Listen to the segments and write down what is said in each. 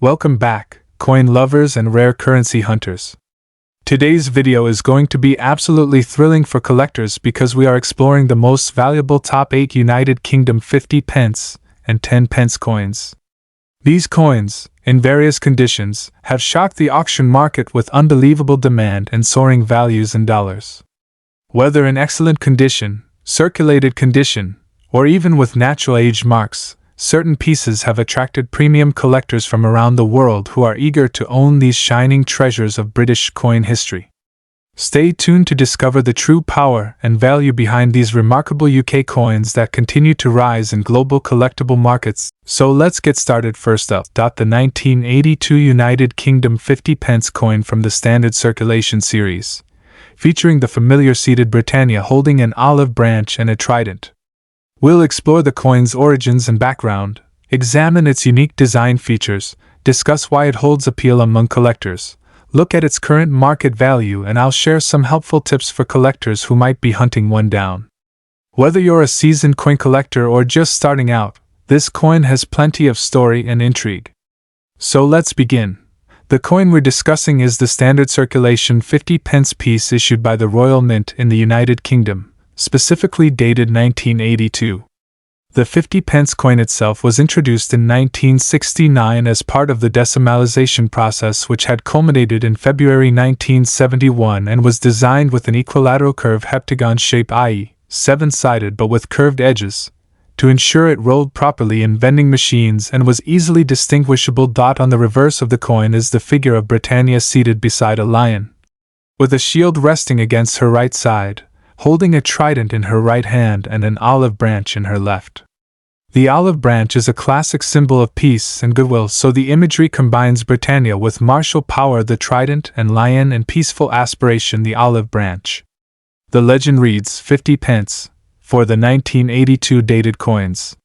Welcome back, coin lovers and rare currency hunters. Today's video is going to be absolutely thrilling for collectors because we are exploring the most valuable top 8 United Kingdom 50 pence and 10 pence coins. These coins, in various conditions, have shocked the auction market with unbelievable demand and soaring values in dollars. Whether in excellent condition, circulated condition, or even with natural age marks, certain pieces have attracted premium collectors from around the world who are eager to own these shining treasures of British coin history. Stay tuned to discover the true power and value behind these remarkable UK coins that continue to rise in global collectible markets. So let's get started. First up, the 1982 United Kingdom 50 pence coin from the Standard Circulation series, featuring the familiar seated Britannia holding an olive branch and a trident. We'll explore the coin's origins and background, examine its unique design features, discuss why it holds appeal among collectors, look at its current market value, and I'll share some helpful tips for collectors who might be hunting one down. Whether you're a seasoned coin collector or just starting out, this coin has plenty of story and intrigue. So let's begin. The coin we're discussing is the Standard Circulation 50 pence piece issued by the Royal Mint in the United Kingdom, specifically dated 1982. The 50 pence coin itself was introduced in 1969 as part of the decimalization process, which had culminated in February 1971 and was designed with an equilateral curve heptagon shape, i.e., seven-sided but with curved edges, to ensure it rolled properly in vending machines and was easily distinguishable. On the reverse of the coin is the figure of Britannia seated beside a lion, with a shield resting against her right side, holding a trident in her right hand and an olive branch in her left. The olive branch is a classic symbol of peace and goodwill, so the imagery combines Britannia with martial power, the trident, and lion, and peaceful aspiration, the olive branch. The legend reads 50 pence for the 1982 dated coins.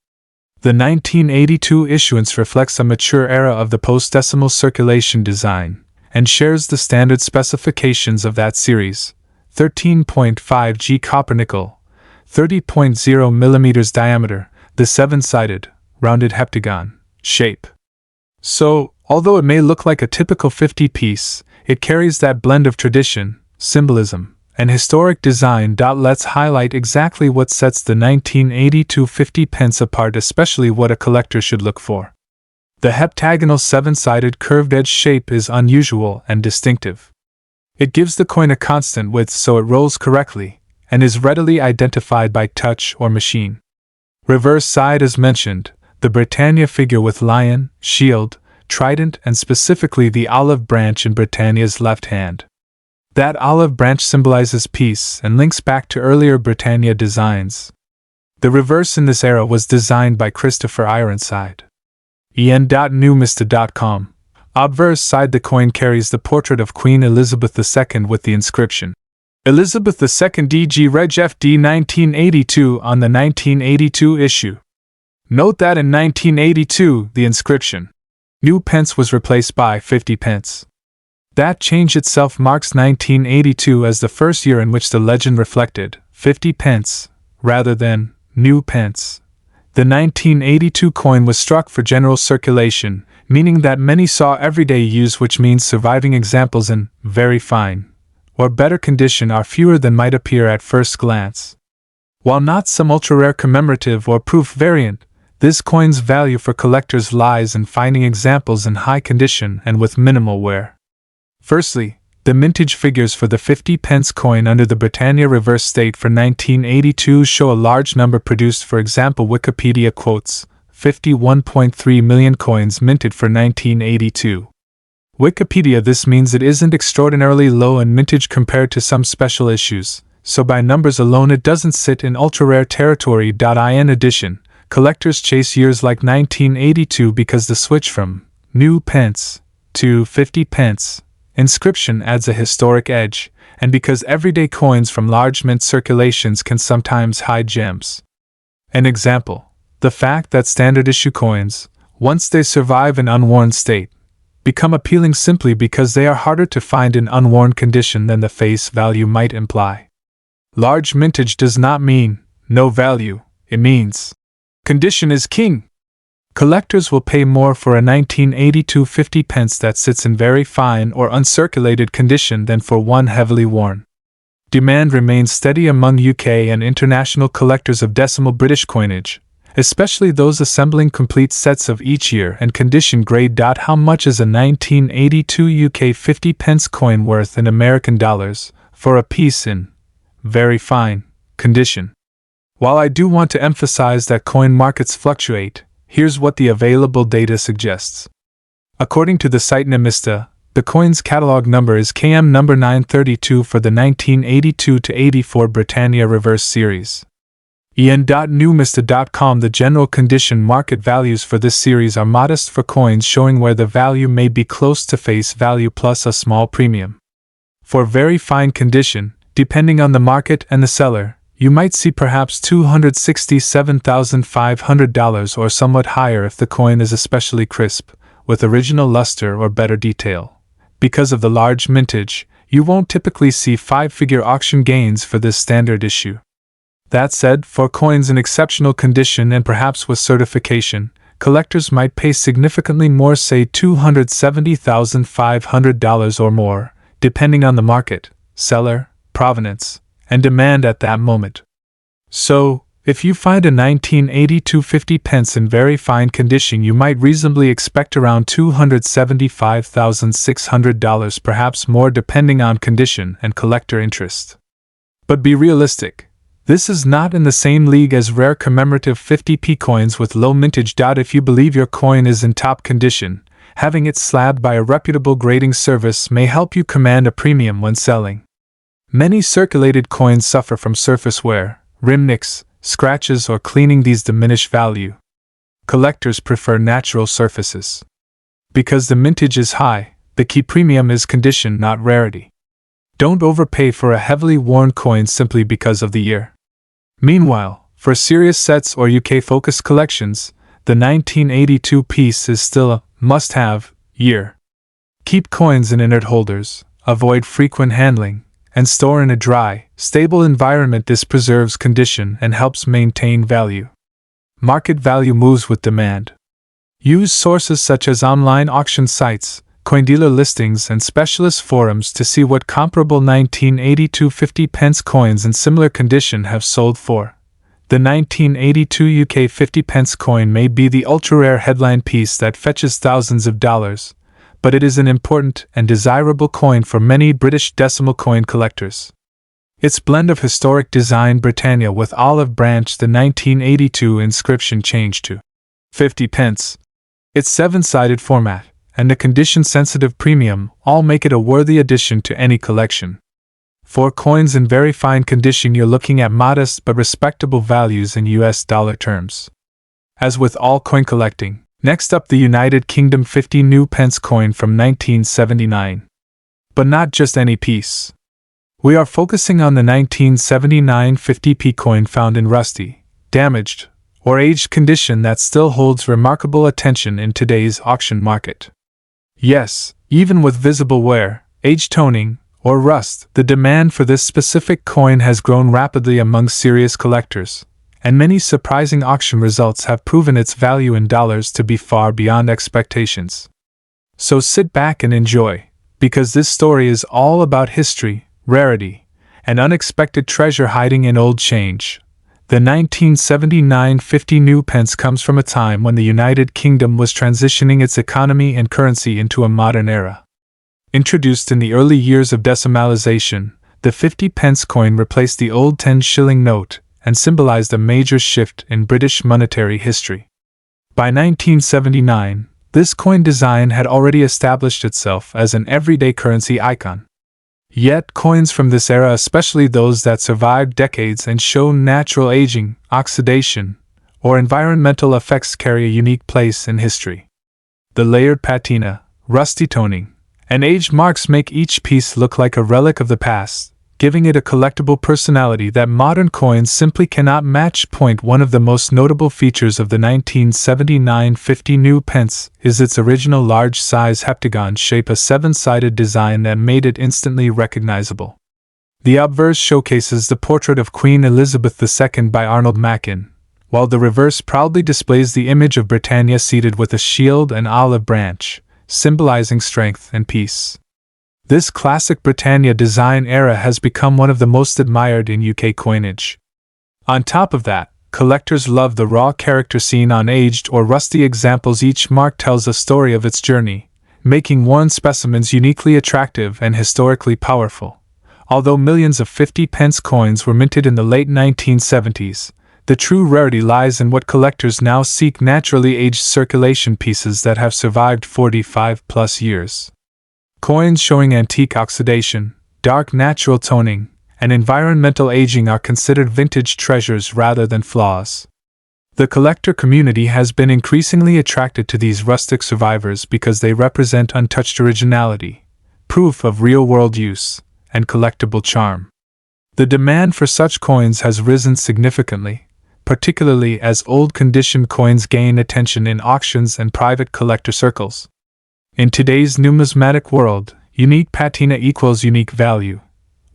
The 1982 issuance reflects a mature era of the post-decimal circulation design and shares the standard specifications of that series: 13.5 G copper nickel, 30.0 mm diameter, the seven-sided, rounded heptagon shape. So, although it may look like a typical 50 piece, it carries that blend of tradition, symbolism, and historic design. Let's highlight exactly what sets the 1982 50 pence apart, especially what a collector should look for. The heptagonal seven-sided curved edge shape is unusual and distinctive. It gives the coin a constant width so it rolls correctly, and is readily identified by touch or machine. Reverse side as mentioned, the Britannia figure with lion, shield, trident, and specifically the olive branch in Britannia's left hand. That olive branch symbolizes peace and links back to earlier Britannia designs. The reverse in this era was designed by Christopher Ironside. en.newmista.com. Obverse side, the coin carries the portrait of Queen Elizabeth II with the inscription Elizabeth II DG Reg FD 1982 on the 1982 issue. Note that in 1982 the inscription New Pence was replaced by 50 pence. That change itself marks 1982 as the first year in which the legend reflected 50 pence rather than New Pence. The 1982 coin was struck for general circulation, meaning that many saw everyday use, which means surviving examples in very fine or better condition are fewer than might appear at first glance. While not some ultra-rare commemorative or proof variant, this coin's value for collectors lies in finding examples in high condition and with minimal wear. Firstly, the mintage figures for the 50 pence coin under the Britannia reverse state for 1982 show a large number produced. For example, Wikipedia quotes 51.3 million coins minted for 1982. Wikipedia. This means it isn't extraordinarily low in mintage compared to some special issues, so by numbers alone it doesn't sit in ultra-rare territory. In addition, collectors chase years like 1982 because the switch from New Pence to 50 pence inscription adds a historic edge, and because everyday coins from large mint circulations can sometimes hide gems. An example: the fact that standard issue coins, once they survive in unworn state, become appealing simply because they are harder to find in unworn condition than the face value might imply. Large mintage does not mean no value, it means condition is king. Collectors will pay more for a 1982 50 pence that sits in very fine or uncirculated condition than for one heavily worn. Demand remains steady among UK and international collectors of decimal British coinage, especially those assembling complete sets of each year and condition grade. How much is a 1982 UK 50 pence coin worth in American dollars for a piece in very fine condition? While I do want to emphasize that coin markets fluctuate, here's what the available data suggests. According to the site Nemista, the coin's catalog number is KM number 932 for the 1982-84 Britannia Reverse Series. en.newmista.com. The general condition market values for this series are modest for coins showing where the value may be close to face value plus a small premium. For very fine condition, depending on the market and the seller, you might see perhaps $267,500 or somewhat higher if the coin is especially crisp, with original luster or better detail. Because of the large mintage, you won't typically see five-figure auction gains for this standard issue. That said, for coins in exceptional condition and perhaps with certification, collectors might pay significantly more, say $270,500 or more, depending on the market, seller, provenance, and demand at that moment. So, if you find a 1982 50 pence in very fine condition, you might reasonably expect around $275,600, perhaps more depending on condition and collector interest. But be realistic. This is not in the same league as rare commemorative 50p coins with low mintage. If you believe your coin is in top condition, having it slabbed by a reputable grading service may help you command a premium when selling. Many circulated coins suffer from surface wear, rim nicks, scratches, or cleaning. These diminish value. Collectors prefer natural surfaces. Because the mintage is high, the key premium is condition, not rarity. Don't overpay for a heavily worn coin simply because of the year. Meanwhile, for serious sets or UK-focused collections, the 1982 piece is still a must-have year. Keep coins in inert holders, avoid frequent handling, and store in a dry, stable environment. This preserves condition and helps maintain value. Market value moves with demand. Use sources such as online auction sites, coin dealer listings, and specialist forums to see what comparable 1982 50 pence coins in similar condition have sold for. The 1982 UK 50 pence coin may be the ultra-rare headline piece that fetches thousands of dollars, but it is an important and desirable coin for many British decimal coin collectors. Its blend of historic design Britannia with olive branch, the 1982 inscription changed to 50 pence, its seven-sided format, and the condition-sensitive premium all make it a worthy addition to any collection. For coins in very fine condition, you're looking at modest but respectable values in US dollar terms. As with all coin collecting, next up the United Kingdom 50 new pence coin from 1979. But not just any piece. We are focusing on the 1979 50p coin found in rusty, damaged, or aged condition that still holds remarkable attention in today's auction market. Yes, even with visible wear, age toning, or rust, the demand for this specific coin has grown rapidly among serious collectors, and many surprising auction results have proven its value in dollars to be far beyond expectations. So sit back and enjoy, because this story is all about history, rarity, and unexpected treasure hiding in old change. The 1979 50 new pence comes from a time when the United Kingdom was transitioning its economy and currency into a modern era. Introduced in the early years of decimalization, the 50 pence coin replaced the old 10-shilling note and symbolized a major shift in British monetary history. By 1979, this coin design had already established itself as an everyday currency icon. Yet coins from this era, especially those that survived decades and show natural aging, oxidation, or environmental effects, carry a unique place in history. The layered patina, rusty toning, and aged marks make each piece look like a relic of the past, giving it a collectible personality that modern coins simply cannot match. One of the most notable features of the 1979 50 new pence is its original large-size heptagon shape, a seven-sided design that made it instantly recognizable. The obverse showcases the portrait of Queen Elizabeth II by Arnold Mackin, while the reverse proudly displays the image of Britannia seated with a shield and olive branch, symbolizing strength and peace. This classic Britannia design era has become one of the most admired in UK coinage. On top of that, collectors love the raw character seen on aged or rusty examples. Each mark tells a story of its journey, making worn specimens uniquely attractive and historically powerful. Although millions of 50-pence coins were minted in the late 1970s, the true rarity lies in what collectors now seek: naturally aged circulation pieces that have survived 45+ years. Coins showing antique oxidation, dark natural toning, and environmental aging are considered vintage treasures rather than flaws. The collector community has been increasingly attracted to these rustic survivors because they represent untouched originality, proof of real-world use, and collectible charm. The demand for such coins has risen significantly, particularly as old-condition coins gain attention in auctions and private collector circles. In today's numismatic world, unique patina equals unique value.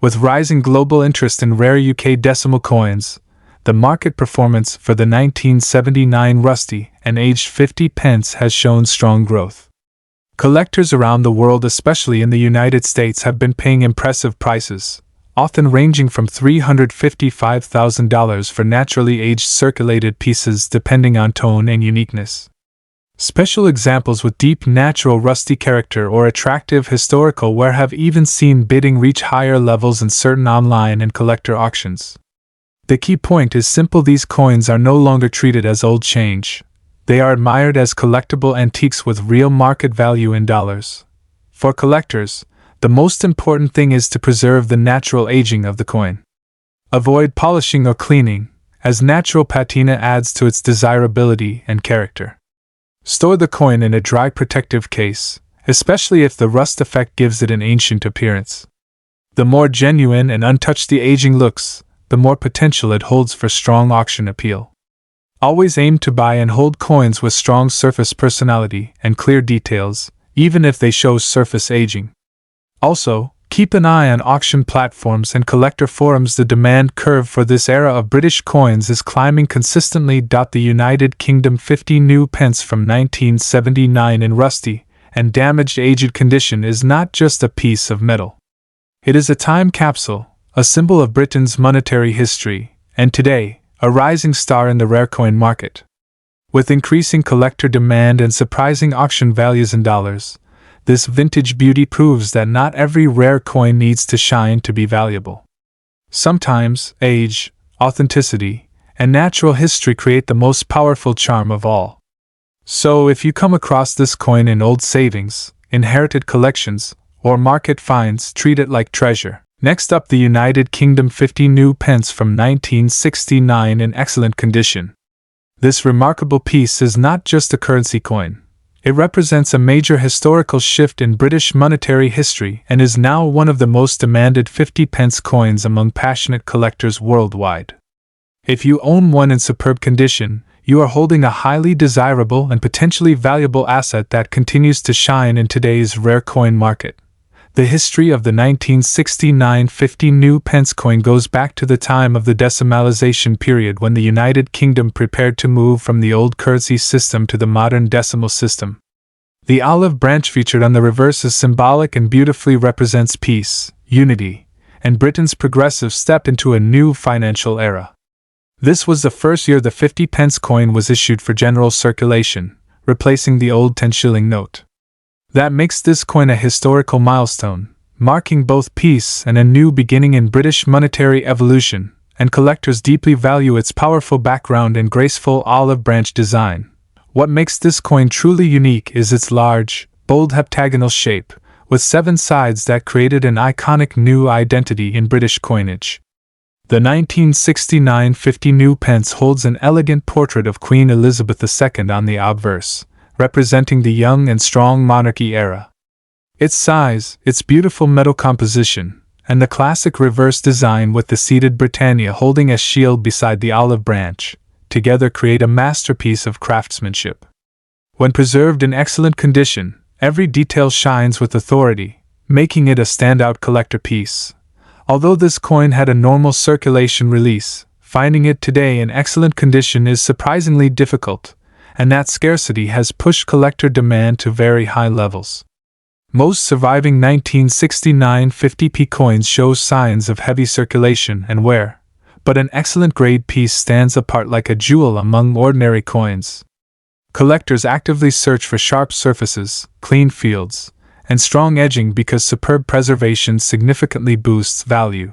With rising global interest in rare UK decimal coins, the market performance for the 1979 rusty and aged 50-pence has shown strong growth. Collectors around the world, especially in the United States, have been paying impressive prices, often ranging from $355,000 for naturally aged circulated pieces depending on tone and uniqueness. Special examples with deep natural rusty character or attractive historical wear have even seen bidding reach higher levels in certain online and collector auctions. The key point is simple: these coins are no longer treated as old change. They are admired as collectible antiques with real market value in dollars. For collectors, the most important thing is to preserve the natural aging of the coin. Avoid polishing or cleaning, as natural patina adds to its desirability and character. Store the coin in a dry protective case, especially if the rust effect gives it an ancient appearance. The more genuine and untouched the aging looks, the more potential it holds for strong auction appeal. Always aim to buy and hold coins with strong surface personality and clear details, even if they show surface aging. Also, keep an eye on auction platforms and collector forums. The demand curve for this era of British coins is climbing consistently. The United Kingdom 50 new pence from 1979 in rusty and damaged aged condition is not just a piece of metal. It is a time capsule, a symbol of Britain's monetary history, and today, a rising star in the rare coin market. With increasing collector demand and surprising auction values in dollars, this vintage beauty proves that not every rare coin needs to shine to be valuable. Sometimes, age, authenticity, and natural history create the most powerful charm of all. So if you come across this coin in old savings, inherited collections, or market finds, treat it like treasure. Next up, the United Kingdom 50 new pence from 1969 in excellent condition. This remarkable piece is not just a currency coin. It represents a major historical shift in British monetary history and is now one of the most demanded 50-pence coins among passionate collectors worldwide. If you own one in superb condition, you are holding a highly desirable and potentially valuable asset that continues to shine in today's rare coin market. The history of the 1969 50 new pence coin goes back to the time of the decimalization period, when the United Kingdom prepared to move from the old currency system to the modern decimal system. The olive branch featured on the reverse is symbolic and beautifully represents peace, unity, and Britain's progressive step into a new financial era. This was the first year the 50-pence coin was issued for general circulation, replacing the old 10-shilling note. That makes this coin a historical milestone, marking both peace and a new beginning in British monetary evolution, and collectors deeply value its powerful background and graceful olive branch design. What makes this coin truly unique is its large, bold heptagonal shape, with 7 sides that created an iconic new identity in British coinage. The 1969 50 new pence holds an elegant portrait of Queen Elizabeth II on the obverse, representing the young and strong monarchy era. Its size, its beautiful metal composition, and the classic reverse design with the seated Britannia holding a shield beside the olive branch, together create a masterpiece of craftsmanship. When preserved in excellent condition, every detail shines with authority, making it a standout collector piece. Although this coin had a normal circulation release, finding it today in excellent condition is surprisingly difficult, and that scarcity has pushed collector demand to very high levels. Most surviving 1969 50p coins show signs of heavy circulation and wear, but an excellent grade piece stands apart like a jewel among ordinary coins. Collectors actively search for sharp surfaces, clean fields, and strong edging because superb preservation significantly boosts value.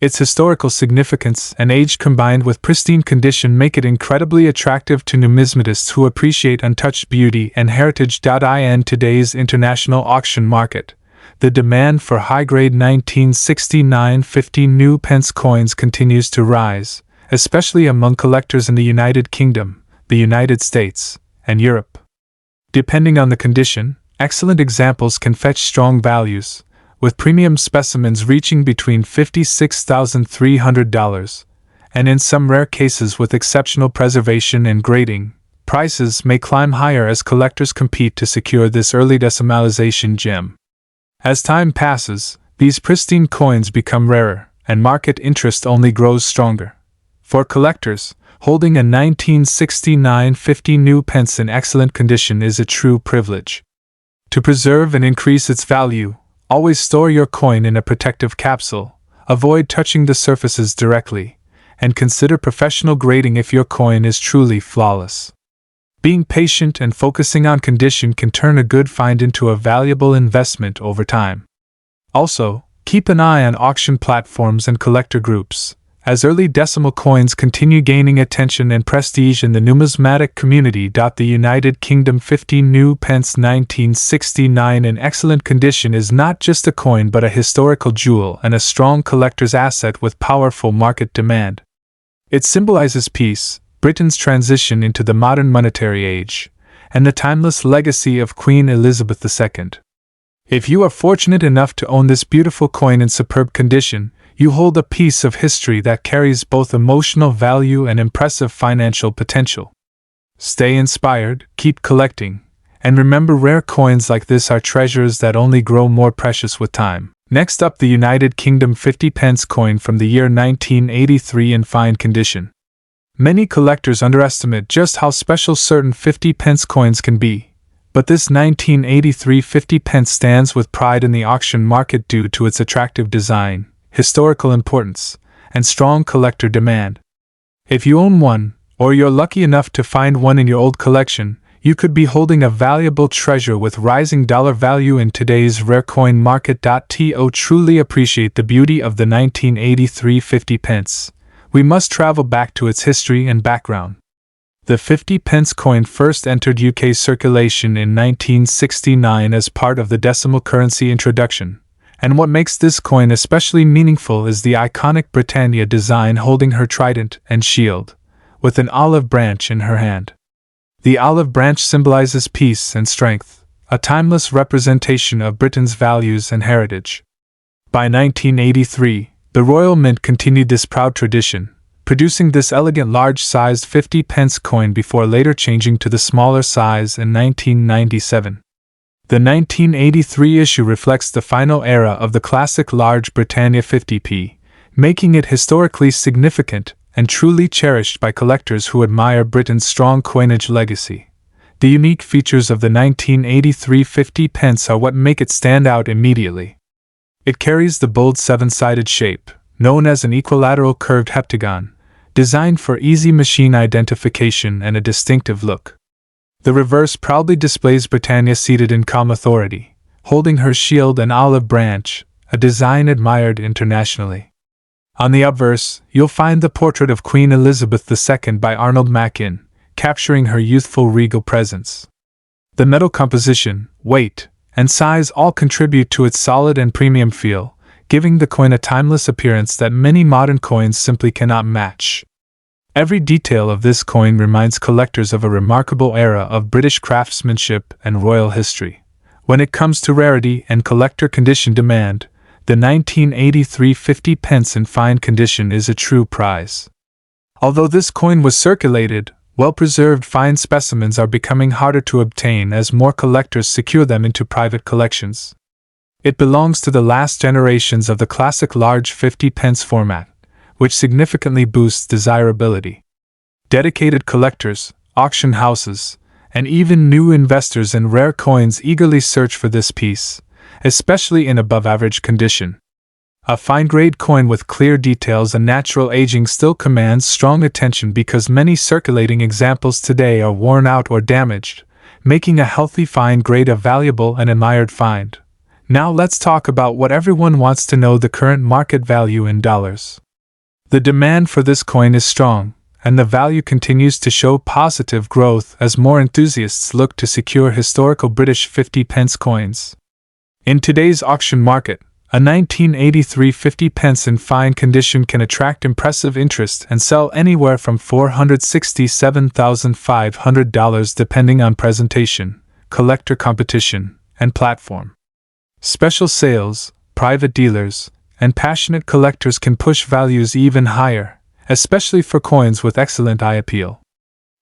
Its historical significance and age combined with pristine condition make it incredibly attractive to numismatists who appreciate untouched beauty and heritage. In today's international auction market, the demand for high-grade 1969 50 new pence coins continues to rise, especially among collectors in the United Kingdom, the United States, and Europe. Depending on the condition, excellent examples can fetch strong values, with premium specimens reaching between $56,300, and in some rare cases with exceptional preservation and grading, prices may climb higher as collectors compete to secure this early decimalization gem. As time passes, these pristine coins become rarer, and market interest only grows stronger. For collectors, holding a 1969 50 new pence in excellent condition is a true privilege. To preserve and increase its value, always store your coin in a protective capsule, avoid touching the surfaces directly, and consider professional grading if your coin is truly flawless. Being patient and focusing on condition can turn a good find into a valuable investment over time. Also, keep an eye on auction platforms and collector groups, as early decimal coins continue gaining attention and prestige in the numismatic community. The United Kingdom 50 new pence 1969 in excellent condition is not just a coin but a historical jewel and a strong collector's asset with powerful market demand. It symbolizes peace, Britain's transition into the modern monetary age, and the timeless legacy of Queen Elizabeth II. If you are fortunate enough to own this beautiful coin in superb condition, you hold a piece of history that carries both emotional value and impressive financial potential. Stay inspired, keep collecting, and remember rare coins like this are treasures that only grow more precious with time. Next up, the United Kingdom 50 pence coin from the year 1983 in fine condition. Many collectors underestimate just how special certain 50 pence coins can be, but this 1983 50 pence stands with pride in the auction market due to its attractive design, historical importance, and strong collector demand. If you own one, or you're lucky enough to find one in your old collection, you could be holding a valuable treasure with rising dollar value in today's rare coin market. To truly appreciate the beauty of the 1983 50 pence, we must travel back to its history and background. The 50 pence coin first entered UK circulation in 1969 as part of the decimal currency introduction, and what makes this coin especially meaningful is the iconic Britannia design holding her trident and shield, with an olive branch in her hand. The olive branch symbolizes peace and strength, a timeless representation of Britain's values and heritage. By 1983, the Royal Mint continued this proud tradition, producing this elegant large-sized 50 pence coin before later changing to the smaller size in 1997. The 1983 issue reflects the final era of the classic large Britannia 50p, making it historically significant and truly cherished by collectors who admire Britain's strong coinage legacy. The unique features of the 1983 50 pence are what make it stand out immediately. It carries the bold seven-sided shape, known as an equilateral curved heptagon, designed for easy machine identification and a distinctive look. The reverse proudly displays Britannia seated in calm authority, holding her shield and olive branch, a design admired internationally. On the obverse, you'll find the portrait of Queen Elizabeth II by Arnold Mackin, capturing her youthful regal presence. The metal composition, weight, and size all contribute to its solid and premium feel, giving the coin a timeless appearance that many modern coins simply cannot match. Every detail of this coin reminds collectors of a remarkable era of British craftsmanship and royal history. When it comes to rarity and collector condition demand, the 1983 50 pence in fine condition is a true prize. Although this coin was circulated, well-preserved fine specimens are becoming harder to obtain as more collectors secure them into private collections. It belongs to the last generations of the classic large 50 pence format, which significantly boosts desirability. Dedicated collectors, auction houses, and even new investors in rare coins eagerly search for this piece, especially in above-average condition. A fine-grade coin with clear details and natural aging still commands strong attention because many circulating examples today are worn out or damaged, making a healthy fine grade a valuable and admired find. Now let's talk about what everyone wants to know: the current market value in dollars. The demand for this coin is strong, and the value continues to show positive growth as more enthusiasts look to secure historical British 50 pence coins. In today's auction market, a 1983 50 pence in fine condition can attract impressive interest and sell anywhere from $467,500 depending on presentation, collector competition, and platform. Special sales, private dealers, and passionate collectors can push values even higher, especially for coins with excellent eye appeal.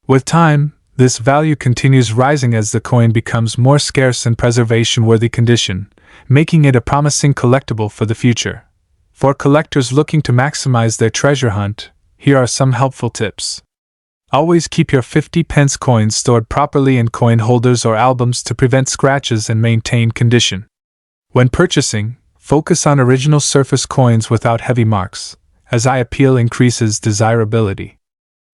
With time, this value continues rising as the coin becomes more scarce and preservation-worthy condition, making it a promising collectible for the future. For collectors looking to maximize their treasure hunt, here are some helpful tips. Always keep your 50 pence coins stored properly in coin holders or albums to prevent scratches and maintain condition. When purchasing, focus on original surface coins without heavy marks, as eye appeal increases desirability.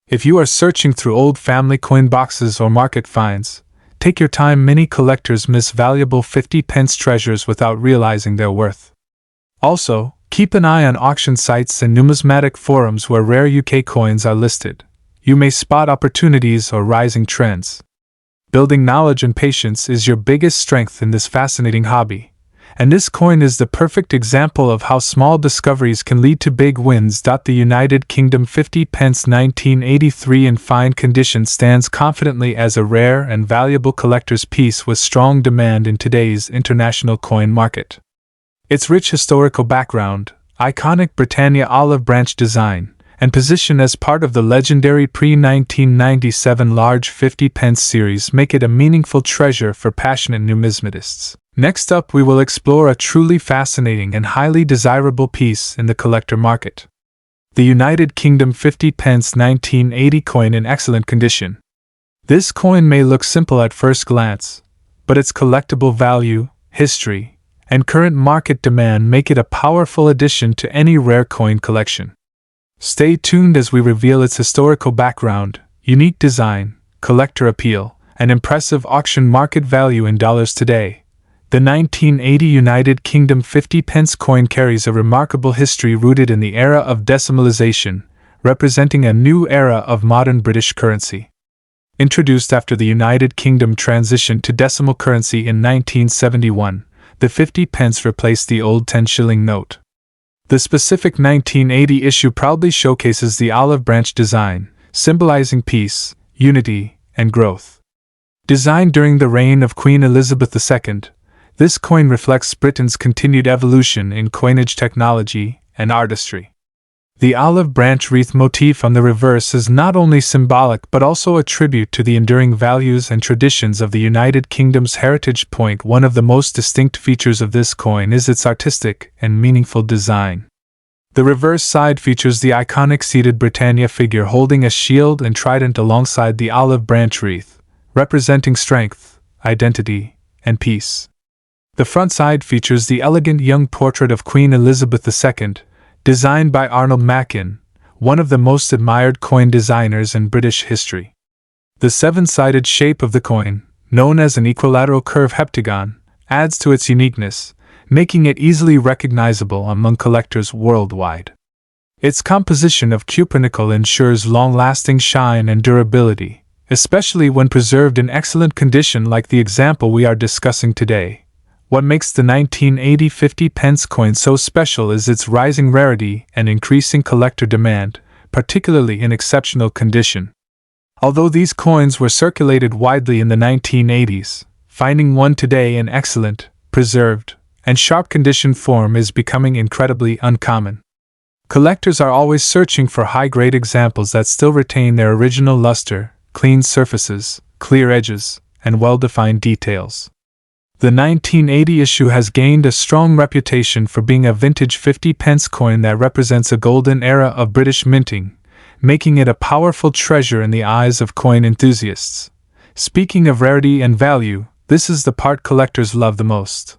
If you are searching through old family coin boxes or market finds, take your time. Many collectors miss valuable 50 pence treasures without realizing their worth. Also, keep an eye on auction sites and numismatic forums where rare UK coins are listed. You may spot opportunities or rising trends. Building knowledge and patience is your biggest strength in this fascinating hobby. And this coin is the perfect example of how small discoveries can lead to big wins. The United Kingdom 50 pence 1983 in fine condition stands confidently as a rare and valuable collector's piece with strong demand in today's international coin market. Its rich historical background, iconic Britannia olive branch design, and position as part of the legendary pre-1997 large 50 pence series make it a meaningful treasure for passionate numismatists. Next up, we will explore a truly fascinating and highly desirable piece in the collector market. The United Kingdom 50 pence 1980 coin in excellent condition. This coin may look simple at first glance, but its collectible value, history, and current market demand make it a powerful addition to any rare coin collection. Stay tuned as we reveal its historical background, unique design, collector appeal, and impressive auction market value in dollars today. The 1980 United Kingdom 50 pence coin carries a remarkable history rooted in the era of decimalization, representing a new era of modern British currency. Introduced after the United Kingdom transitioned to decimal currency in 1971, the 50 pence replaced the old 10-shilling note. The specific 1980 issue proudly showcases the olive branch design, symbolizing peace, unity, and growth. Designed during the reign of Queen Elizabeth II, this coin reflects Britain's continued evolution in coinage technology and artistry. The olive branch wreath motif on the reverse is not only symbolic but also a tribute to the enduring values and traditions of the United Kingdom's heritage. One of the most distinct features of this coin is its artistic and meaningful design. The reverse side features the iconic seated Britannia figure holding a shield and trident alongside the olive branch wreath, representing strength, identity, and peace. The front side features the elegant young portrait of Queen Elizabeth II, designed by Arnold Mackin, one of the most admired coin designers in British history. The seven-sided shape of the coin, known as an equilateral curve heptagon, adds to its uniqueness, making it easily recognizable among collectors worldwide. Its composition of cupronickel ensures long-lasting shine and durability, especially when preserved in excellent condition like the example we are discussing today. What makes the 1980 50 pence coin so special is its rising rarity and increasing collector demand, particularly in exceptional condition. Although these coins were circulated widely in the 1980s, finding one today in excellent, preserved, and sharp condition form is becoming incredibly uncommon. Collectors are always searching for high-grade examples that still retain their original luster, clean surfaces, clear edges, and well-defined details. The 1980 issue has gained a strong reputation for being a vintage 50 pence coin that represents a golden era of British minting, making it a powerful treasure in the eyes of coin enthusiasts. Speaking of rarity and value, this is the part collectors love the most.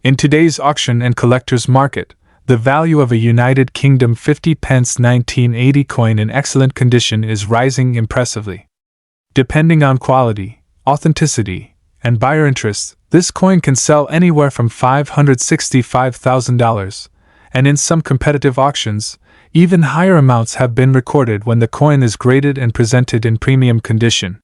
In today's auction and collectors market, the value of a United Kingdom 50 pence 1980 coin in excellent condition is rising impressively. Depending on quality, authenticity, and buyer interest, this coin can sell anywhere from $565,000, and in some competitive auctions, even higher amounts have been recorded when the coin is graded and presented in premium condition.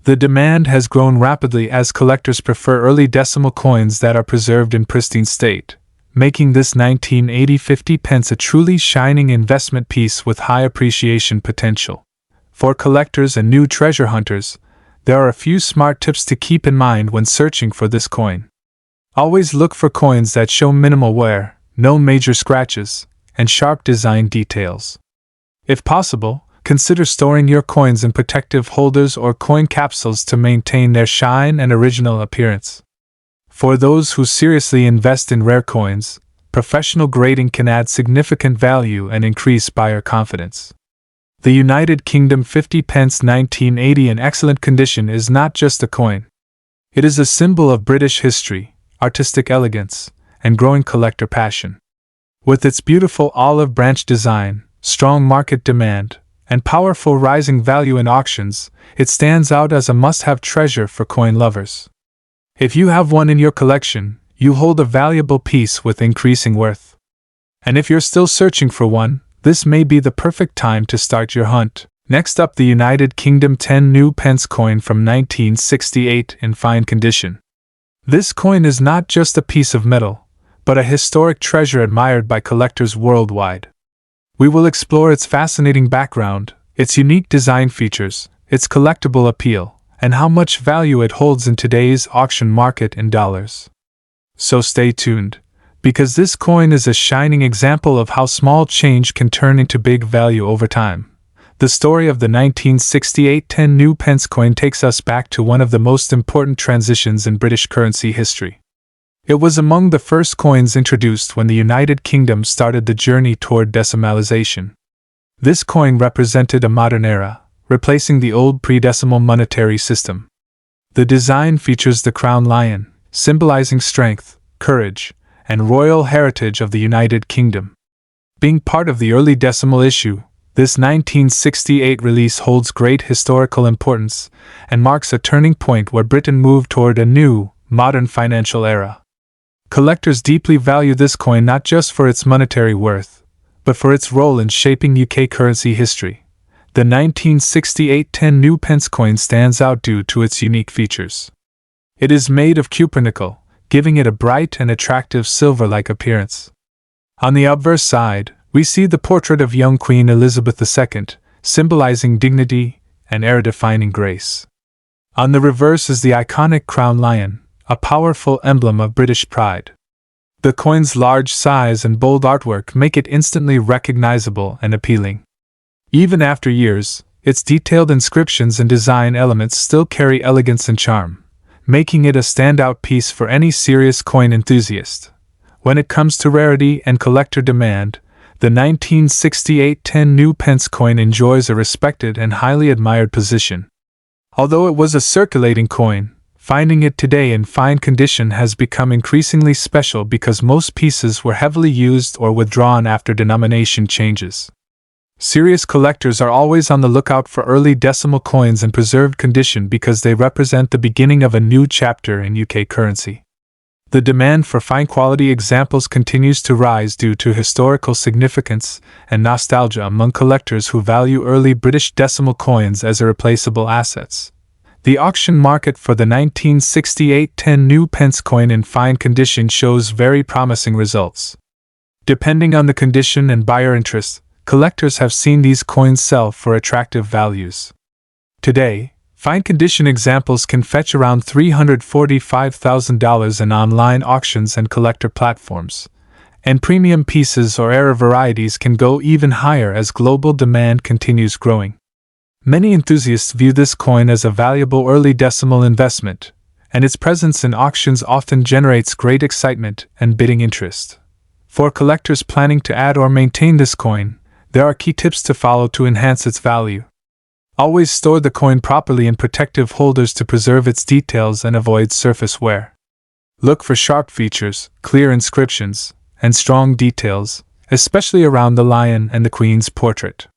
The demand has grown rapidly as collectors prefer early decimal coins that are preserved in pristine state, making this 1980 50 pence a truly shining investment piece with high appreciation potential. For collectors and new treasure hunters, there are a few smart tips to keep in mind when searching for this coin. Always look for coins that show minimal wear, no major scratches, and sharp design details. If possible, consider storing your coins in protective holders or coin capsules to maintain their shine and original appearance. For those who seriously invest in rare coins, professional grading can add significant value and increase buyer confidence. The United Kingdom 50 pence 1980 in excellent condition is not just a coin. It is a symbol of British history, artistic elegance, and growing collector passion. With its beautiful olive branch design, strong market demand, and powerful rising value in auctions, it stands out as a must-have treasure for coin lovers. If you have one in your collection, you hold a valuable piece with increasing worth. And if you're still searching for one, this may be the perfect time to start your hunt. Next up, the United Kingdom 10 new pence coin from 1968 in fine condition. This coin is not just a piece of metal, but a historic treasure admired by collectors worldwide. We will explore its fascinating background, its unique design features, its collectible appeal, and how much value it holds in today's auction market in dollars. So stay tuned, because this coin is a shining example of how small change can turn into big value over time. The story of the 1968 10 new pence coin takes us back to one of the most important transitions in British currency history. It was among the first coins introduced when the United Kingdom started the journey toward decimalization. This coin represented a modern era, replacing the old pre-decimal monetary system. The design features the crown lion, symbolizing strength, courage, and royal heritage of the United Kingdom. Being part of the early decimal issue, this 1968 release holds great historical importance and marks a turning point where Britain moved toward a new, modern financial era. Collectors deeply value this coin not just for its monetary worth, but for its role in shaping UK currency history. The 1968 10 new pence coin stands out due to its unique features. It is made of cupronickel, giving it a bright and attractive silver-like appearance. On the obverse side, we see the portrait of young Queen Elizabeth II, symbolizing dignity and era-defining grace. On the reverse is the iconic crown lion, a powerful emblem of British pride. The coin's large size and bold artwork make it instantly recognizable and appealing. Even after years, its detailed inscriptions and design elements still carry elegance and charm, making it a standout piece for any serious coin enthusiast. When it comes to rarity and collector demand, the 1968 10 new pence coin enjoys a respected and highly admired position. Although it was a circulating coin, finding it today in fine condition has become increasingly special because most pieces were heavily used or withdrawn after denomination changes. Serious collectors are always on the lookout for early decimal coins in preserved condition because they represent the beginning of a new chapter in UK currency. The demand for fine-quality examples continues to rise due to historical significance and nostalgia among collectors who value early British decimal coins as irreplaceable assets. The auction market for the 1968 10 new pence coin in fine condition shows very promising results. Depending on the condition and buyer interest, collectors have seen these coins sell for attractive values. Today, fine condition examples can fetch around $345,000 in online auctions and collector platforms, and premium pieces or rare varieties can go even higher as global demand continues growing. Many enthusiasts view this coin as a valuable early decimal investment, and its presence in auctions often generates great excitement and bidding interest. For collectors planning to add or maintain this coin, there are key tips to follow to enhance its value. Always store the coin properly in protective holders to preserve its details and avoid surface wear. Look for sharp features, clear inscriptions, and strong details, especially around the lion and the queen's portrait.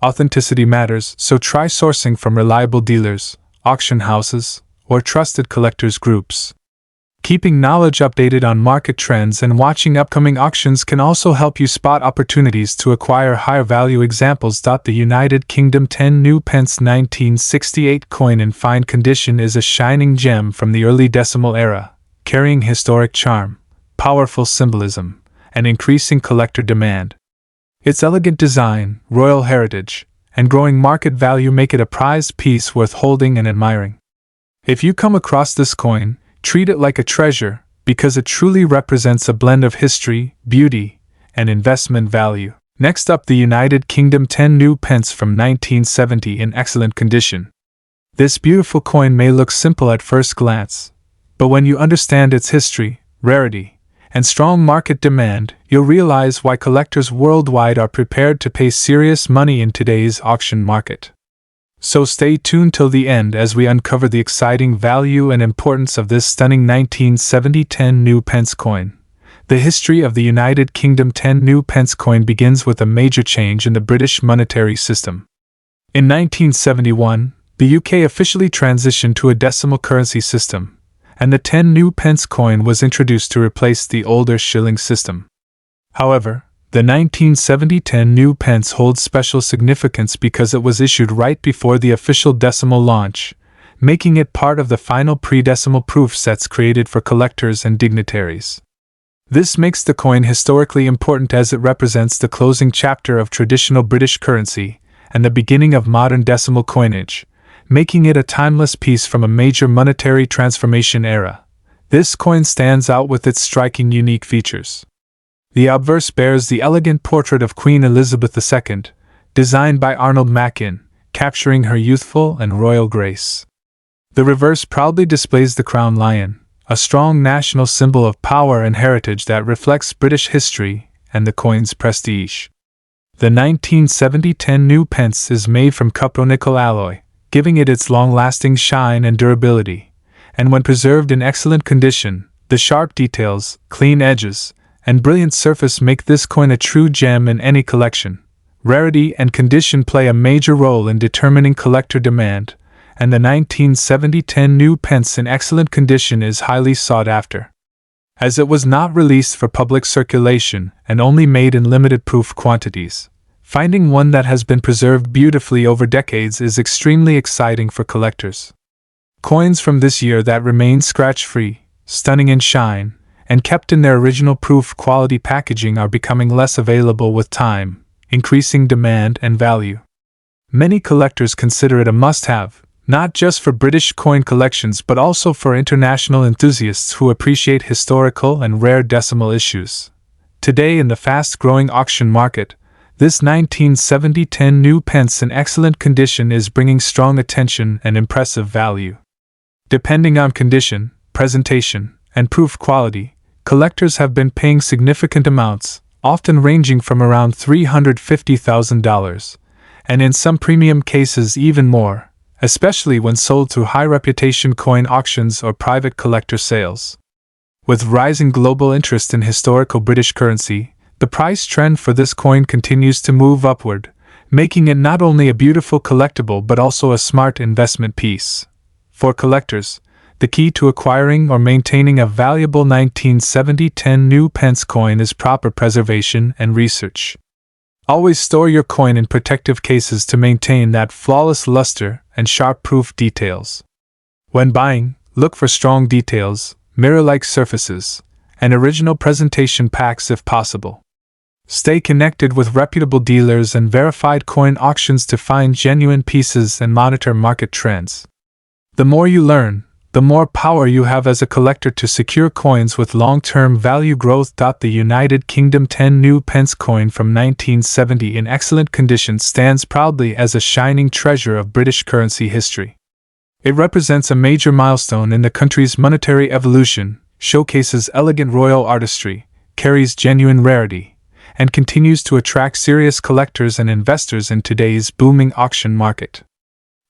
Authenticity matters, so try sourcing from reliable dealers, auction houses, or trusted collectors groups. Keeping knowledge updated on market trends and watching upcoming auctions can also help you spot opportunities to acquire higher value examples. The United Kingdom 10 new pence 1968 coin in fine condition is a shining gem from the early decimal era, carrying historic charm, powerful symbolism, and increasing collector demand. Its elegant design, royal heritage, and growing market value make it a prized piece worth holding and admiring. If you come across this coin, treat it like a treasure, because it truly represents a blend of history, beauty, and investment value. Next up, the United Kingdom 10 new pence from 1970 in excellent condition. This beautiful coin may look simple at first glance, but when you understand its history, rarity, and strong market demand, you'll realize why collectors worldwide are prepared to pay serious money in today's auction market. So stay tuned till the end as we uncover the exciting value and importance of this stunning 1970 10 new pence coin. The history of the United Kingdom 10 new pence coin begins with a major change in the British monetary system. In 1971, the UK officially transitioned to a decimal currency system, and the 10 new pence coin was introduced to replace the older shilling system. However, the 1970 10 new pence holds special significance because it was issued right before the official decimal launch, making it part of the final pre-decimal proof sets created for collectors and dignitaries. This makes the coin historically important as it represents the closing chapter of traditional British currency and the beginning of modern decimal coinage, making it a timeless piece from a major monetary transformation era. This coin stands out with its striking unique features. The obverse bears the elegant portrait of Queen Elizabeth II, designed by Arnold Mackin, capturing her youthful and royal grace. The reverse proudly displays the crown lion, a strong national symbol of power and heritage that reflects British history and the coin's prestige. The 1970 10 new pence is made from cupronickel alloy, giving it its long-lasting shine and durability, and when preserved in excellent condition, the sharp details, clean edges, and brilliant surface make this coin a true gem in any collection. Rarity and condition play a major role in determining collector demand, and the 1970 10 new pence in excellent condition is highly sought after. As it was not released for public circulation and only made in limited proof quantities, finding one that has been preserved beautifully over decades is extremely exciting for collectors. Coins from this year that remain scratch-free, stunning in shine, and kept in their original proof quality packaging are becoming less available with time, increasing demand and value. Many collectors consider it a must-have, not just for British coin collections but also for international enthusiasts who appreciate historical and rare decimal issues. Today in the fast-growing auction market, this 1970 10 new pence in excellent condition is bringing strong attention and impressive value. Depending on condition, presentation, and proof quality, collectors have been paying significant amounts, often ranging from around $350,000, and in some premium cases even more, especially when sold through high-reputation coin auctions or private collector sales. With rising global interest in historical British currency, the price trend for this coin continues to move upward, making it not only a beautiful collectible but also a smart investment piece. For collectors, the key to acquiring or maintaining a valuable 1970 10 new pence coin is proper preservation and research. Always store your coin in protective cases to maintain that flawless luster and sharp proof details. When buying, look for strong details, mirror-like surfaces, and original presentation packs if possible. Stay connected with reputable dealers and verified coin auctions to find genuine pieces and monitor market trends. The more you learn, the more power you have as a collector to secure coins with long-term value growth. The United Kingdom 10 new pence coin from 1970 in excellent condition stands proudly as a shining treasure of British currency history. It represents a major milestone in the country's monetary evolution, showcases elegant royal artistry, carries genuine rarity, and continues to attract serious collectors and investors in today's booming auction market.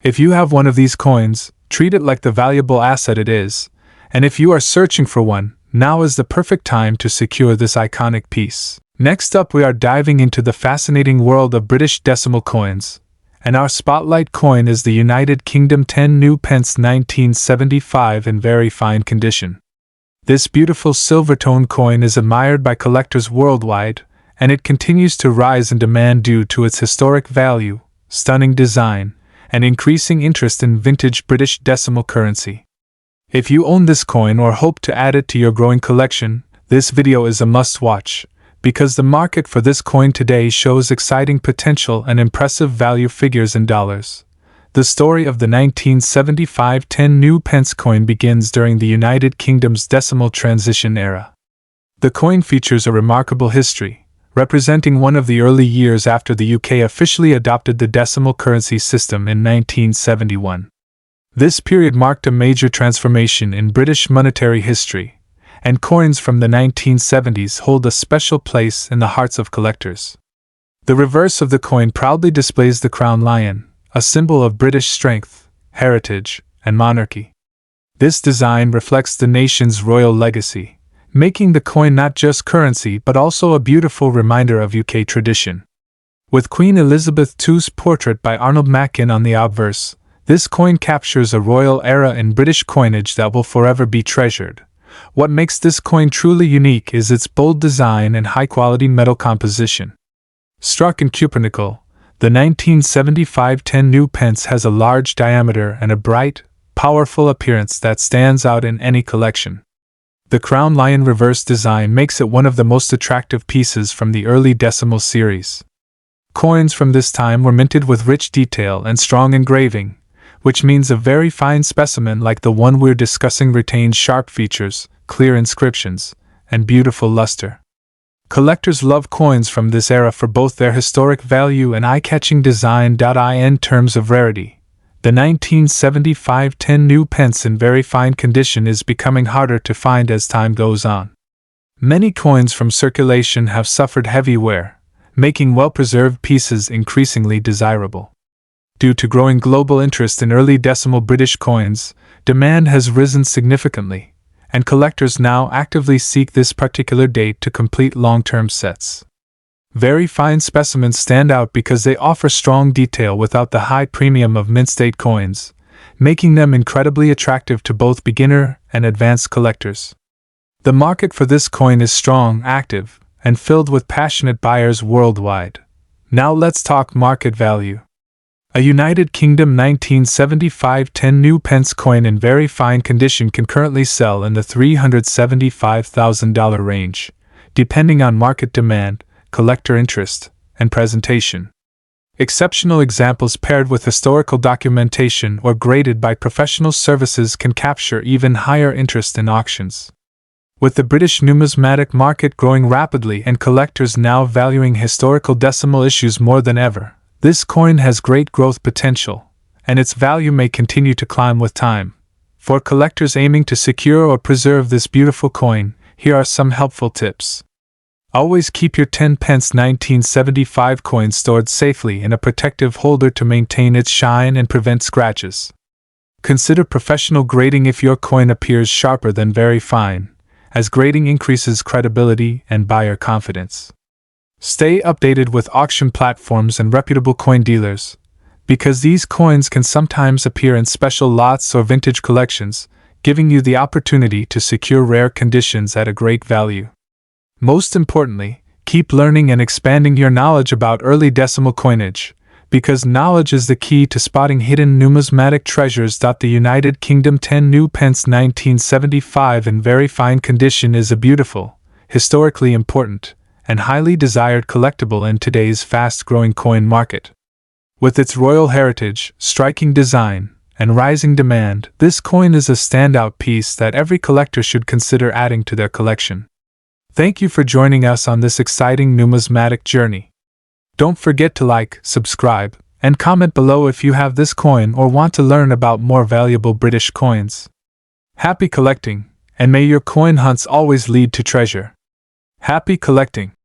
If you have one of these coins, treat it like the valuable asset it is, and if you are searching for one, now is the perfect time to secure this iconic piece. Next up, we are diving into the fascinating world of British decimal coins, and our spotlight coin is the United Kingdom 10 new pence 1975 in very fine condition. This beautiful silver-tone coin is admired by collectors worldwide, and it continues to rise in demand due to its historic value, stunning design, and increasing interest in vintage British decimal currency. If you own this coin or hope to add it to your growing collection, this video is a must-watch, because the market for this coin today shows exciting potential and impressive value figures in dollars. The story of the 1975 10 new pence coin begins during the United Kingdom's decimal transition era. The coin features a remarkable history, representing one of the early years after the UK officially adopted the decimal currency system in 1971. This period marked a major transformation in British monetary history, and coins from the 1970s hold a special place in the hearts of collectors. The reverse of the coin proudly displays the crown lion, a symbol of British strength, heritage, and monarchy. This design reflects the nation's royal legacy, making the coin not just currency but also a beautiful reminder of UK tradition. With Queen Elizabeth II's portrait by Arnold Mackin on the obverse, this coin captures a royal era in British coinage that will forever be treasured. What makes this coin truly unique is its bold design and high-quality metal composition. Struck in cupronickel, the 1975 10 new pence has a large diameter and a bright, powerful appearance that stands out in any collection. The crown lion reverse design makes it one of the most attractive pieces from the early decimal series. Coins from this time were minted with rich detail and strong engraving, which means a very fine specimen like the one we're discussing retains sharp features, clear inscriptions, and beautiful luster. Collectors love coins from this era for both their historic value and eye-catching design. In terms of rarity, the 1975 10 new pence in very fine condition is becoming harder to find as time goes on. Many coins from circulation have suffered heavy wear, making well-preserved pieces increasingly desirable. Due to growing global interest in early decimal British coins, demand has risen significantly, and collectors now actively seek this particular date to complete long-term sets. Very fine specimens stand out because they offer strong detail without the high premium of mint-state coins, making them incredibly attractive to both beginner and advanced collectors. The market for this coin is strong, active, and filled with passionate buyers worldwide. Now let's talk market value. A United Kingdom 1975 10 new pence coin in very fine condition can currently sell in the $375,000 range, depending on market demand, collector interest, and presentation. Exceptional examples paired with historical documentation or graded by professional services can capture even higher interest in auctions. With the British numismatic market growing rapidly and collectors now valuing historical decimal issues more than ever, this coin has great growth potential, and its value may continue to climb with time. For collectors aiming to secure or preserve this beautiful coin, here are some helpful tips. Always keep your 10 pence 1975 coin stored safely in a protective holder to maintain its shine and prevent scratches. Consider professional grading if your coin appears sharper than very fine, as grading increases credibility and buyer confidence. Stay updated with auction platforms and reputable coin dealers, because these coins can sometimes appear in special lots or vintage collections, giving you the opportunity to secure rare conditions at a great value. Most importantly, keep learning and expanding your knowledge about early decimal coinage, because knowledge is the key to spotting hidden numismatic treasures. The United Kingdom 10 new pence 1975 in very fine condition is a beautiful, historically important, and highly desired collectible in today's fast-growing coin market. With its royal heritage, striking design, and rising demand, this coin is a standout piece that every collector should consider adding to their collection. Thank you for joining us on this exciting numismatic journey. Don't forget to like, subscribe, and comment below if you have this coin or want to learn about more valuable British coins. Happy collecting, and may your coin hunts always lead to treasure. Happy collecting!